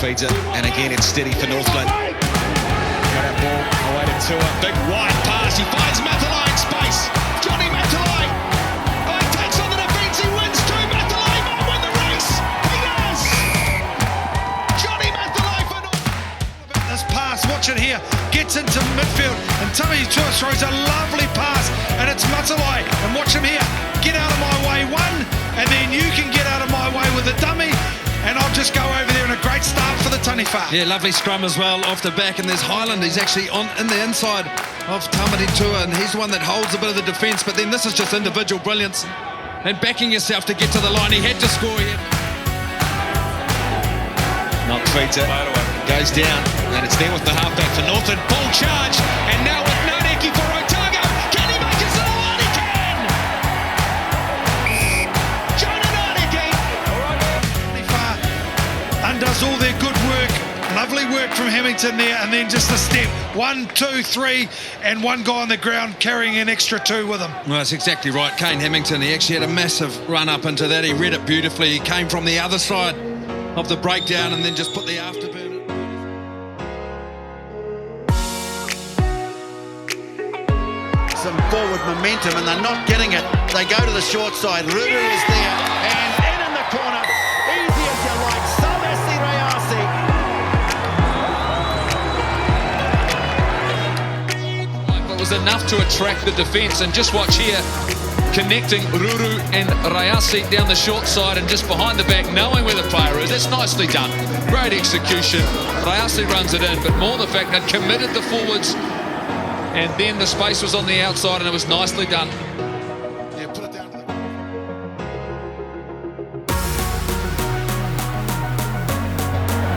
feeds it, and again it's steady for Northland. Got that ball away to Tua. Big wide pass. He finds Macilai in space. Johnny Macilai. Oh, he takes on the defence. He wins too. Macilai might win the race. He does. Johnny Macilai for Northland. This pass, watch it here. Gets into midfield, and Matavesi throws a lovely pass, and it's Macilai. And watch him here. Get out of my way, one, and then you can get out of my way with a dummy. And I'll just go over there, and a great start for the Taniwha. Yeah, lovely scrum as well off the back, and there's Highland. He's actually in the inside of Tamati Tua, and he's the one that holds a bit of the defence, but then this is just individual brilliance and backing yourself to get to the line. He had to score here. Knock feeds it, goes down, and it's there with the halfback for Northland. Ball charge, and now with Nareki for Otago. Can he make it to the line? He can! Jona Nareki! Undoes all their good work. Lovely work from Hamilton there, and then just a step. 1, 2, 3, and one guy on the ground carrying an extra 2 with him. Well, that's exactly right. Kane Hamilton, he actually had a massive run up into that. He read it beautifully. He came from the other side of the breakdown and then just put the afterburner. Some forward momentum, and they're not getting it. They go to the short side. Ruru is there, and in the corner. Easy as you like. Salesi, Rayasi. It was enough to attract the defence, and just watch here, connecting Ruru and Rayasi down the short side and just behind the back, knowing where the player is. It's nicely done. Great execution. Rayasi runs it in, but more the fact that committed the forwards, and then the space was on the outside, and it was nicely done. Yeah, put it down to the...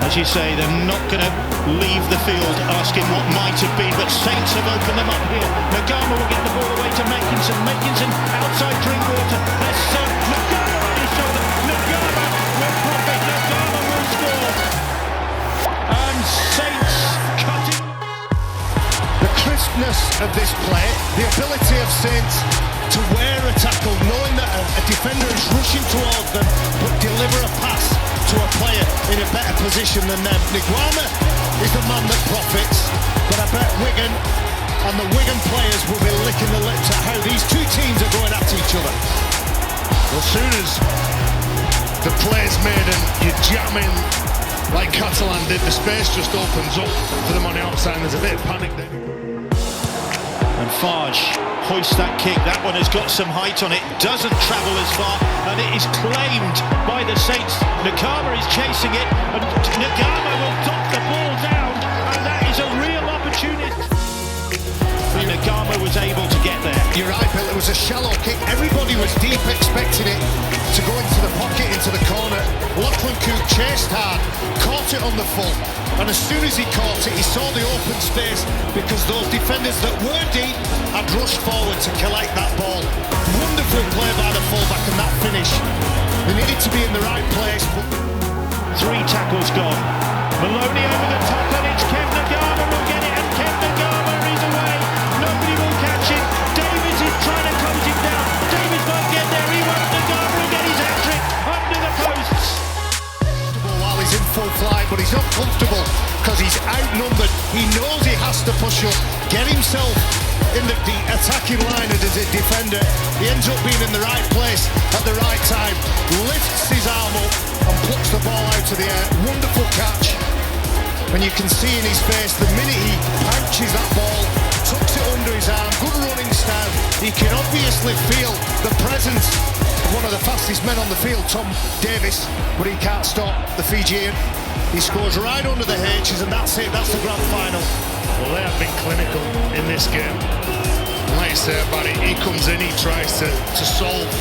As you say, they're not going to leave the field asking what might have been, but Saints have opened them up here. Naiqama will get the ball away to Makinson. Makinson outside Drinkwater. There's Naiqama on his shoulder. Naiqama will profit. Naiqama will score. And Saints cutting. The crispness of this play, the ability of Saints to wear a tackle, knowing that a defender is rushing towards them, but deliver a pass to a player in a better position than them. Naiqama is the man that profits, but I bet Wigan and the Wigan players will be licking the lips at how these two teams are going at each other. As soon as the play's made and you jam in like Catalan did, the space just opens up for them on the outside, and there's a bit of panic there. And Farge hoists that kick. That one has got some height on it, doesn't travel as far, and it is claimed by the Saints. Naiqama is chasing it, and Naiqama will dot the ball down, and that is a real opportunity. And Naiqama was able to get there. You're right, Bill, it was a shallow kick. Everybody was deep expecting it to go into the pocket, into the corner. Lachlan Coote chased hard, caught it on the full, and as soon as he caught it, he saw the open space because those defenders that were deep had rushed forward to collect that ball. Wonderful play by the fullback, and that finish. They needed to be in the right place. 3 tackles gone. Maloney over the top, and it's Kev Naiqama will get it, and Kev Naiqama is away. Nobody will catch it. Davies is trying to close him down. Davies won't get there. He won't. Naiqama will get his hat-trick under the posts. While he's in full flight, but he's not comfortable because he's outnumbered. He knows he has to push up, get himself in the attacking line as a defender. He ends up being in the right place at the right time, lifts his arm up and plucks the ball out of the air. Wonderful catch. And you can see in his face the minute he punches that ball, tucks it under his arm, good running style. He can obviously feel the presence of one of the fastest men on the field, Tom Davis, but he can't stop the Fijian. He scores right under the H's, and that's it, that's the grand final. Well, they have been clinical in this game. Like you say about it, he comes in, he tries to solve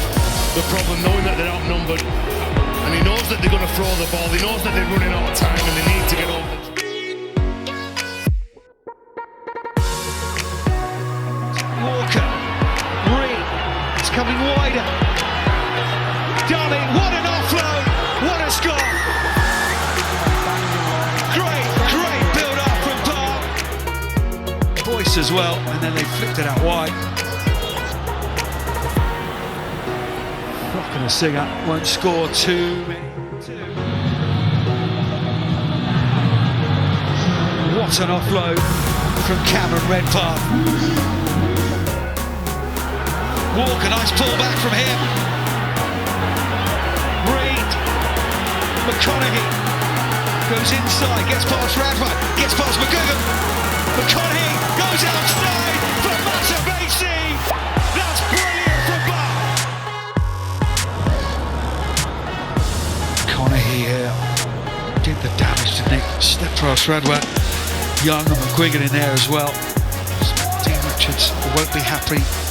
the problem, knowing that they're outnumbered. And he knows that they're going to throw the ball, he knows that they're running out of time and they need to get over. Walker, Reed, it's coming wider. Darling, what an offload, what a score. Great build-up from Park. Boyce as well, and then they flipped it out wide. Cokanasiga won't score too many. What an offload from Cameron Redpath. Walker, nice pull back from him. Reed. McConaughey goes inside, gets past Radford, gets past McGugan. McConaughey goes outside for Matavesi. That's brilliant from Buck. McConaughey here did the damage, didn't he? Stepped past Radford. Young and McGuigan in there as well. Dean Richards won't be happy